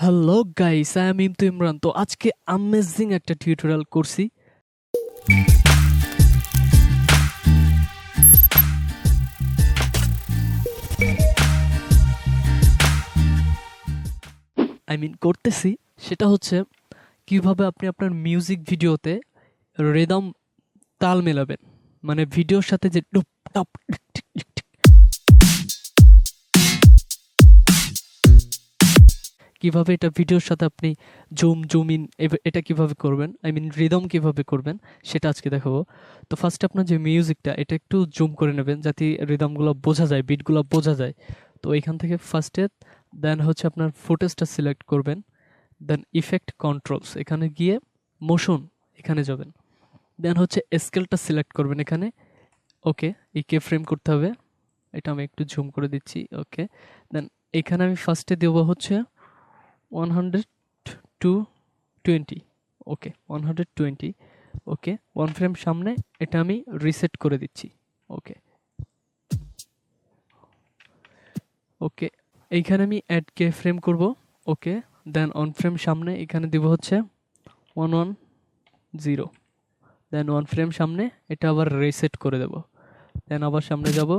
Hello guys, I am Imtu Imran. তো আজকে amazing একটা টিউটোরিয়াল করছি। করতেছি সেটা হচ্ছে কিভাবে আপনি আপনার মিউজিক ভিডিওতে রিদম তাল মেলাবেন, মানে ভিডিওর সাথে যে টুপ টাপ টিক টিক টিক টিক, কিভাবে এটা ভিডিওর সাথে আপনি জুম ইন এটা কিভাবে করবেন, রিদম কিভাবে করবেন সেটা আজকে দেখাবো। তো ফার্স্টে আপনার যে মিউজিকটা এটা একটু জুম করে নেবেন যাতে রিদমগুলো বোঝা যায়, বিটগুলো বোঝা যায়। তো এখান থেকে ফার্স্টে দেন হচ্ছে আপনার ফুটেজটা সিলেক্ট করবেন, দেন ইফেক্ট কন্ট্রোলস এখানে গিয়ে মোশন এখানে যাবেন, দেন হচ্ছে স্কেলটা সিলেক্ট করবেন এখানে। ওকে, এই কে ফ্রেম করতে হবে, এটা আমি একটু জুম করে দিচ্ছি। ওকে, দেন এখানে আমি ফার্স্টে দেবো হচ্ছে 100 to 20। Okay, 120। Okay, one frame সামনে এটা আমি রিসেট করে দিচ্ছি। ওকে ওকে, এইখানে আমি অ্যাড কে ফ্রেম করব। ওকে, দেন অন ফ্রেম সামনে এখানে দিব হচ্ছে 110, দেন ওয়ান ফ্রেম সামনে এটা আবার রিসেট করে দেব। দেন আবার সামনে যাব,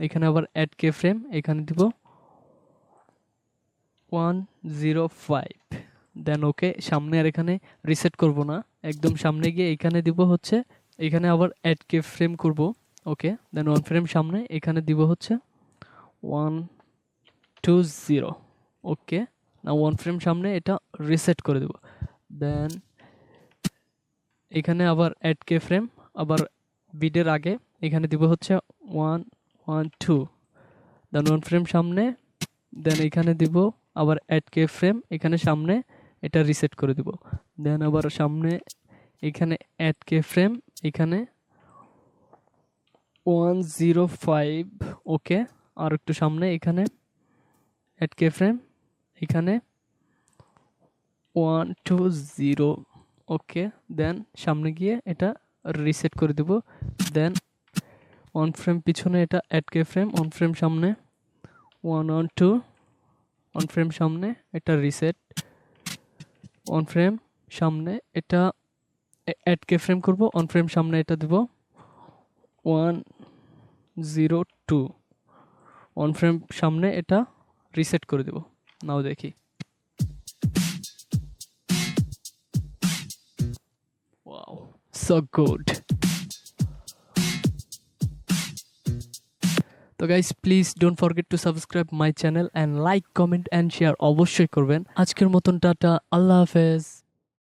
এখানে আবার অ্যাড কে ফ্রেম এখানে দিব 105। দেন ওকে, সামনে আর এখানে রিসেট করব না, একদম সামনে গিয়ে এখানে দিব হচ্ছে, এখানে আবার অ্যাড কে ফ্রেম করব। ওকে, দেন ওয়ান ফ্রেম সামনে এখানে দিব হচ্ছে 120। ওকে, না ওয়ান ফ্রেম সামনে এটা রিসেট করে দেব। দেন এখানে আবার অ্যাড কে ফ্রেম, আবার বিডের আগে এখানে দিব হচ্ছে 112। দেন ওয়ান ফ্রেম সামনে, দেন এখানে দিব আবার অ্যাড কে ফ্রেম এখানে সামনে এটা রিসেট করে দিব। দেন আবার সামনে এখানে অ্যাড কে ফ্রেম এখানে 105। ওকে, আর একটু সামনে এখানে অ্যাড কে ফ্রেম এখানে 120। ওকে, দেন সামনে গিয়ে এটা রিসেট করে দিব। দেন ওয়ান ফ্রেম পিছনে এটা অ্যাড কে ফ্রেম, ওয়ান ফ্রেম সামনে 112, ওয়ান ফ্রেম সামনে এটা রিসেট, ওয়ান ফ্রেম সামনে এটা অ্যাড কে ফ্রেম করব, ওয়ান ফ্রেম সামনে এটা দিব 102, ওয়ান ফ্রেম সামনে এটা রিসেট করে দেব। নাও দেখি, ওয়াও, সো গুড। তো guys, please don't forget to subscribe my channel and like, comment and share অবশ্যই করবেন। আজকের মতন টাটা, আল্লাহ হাফেজ।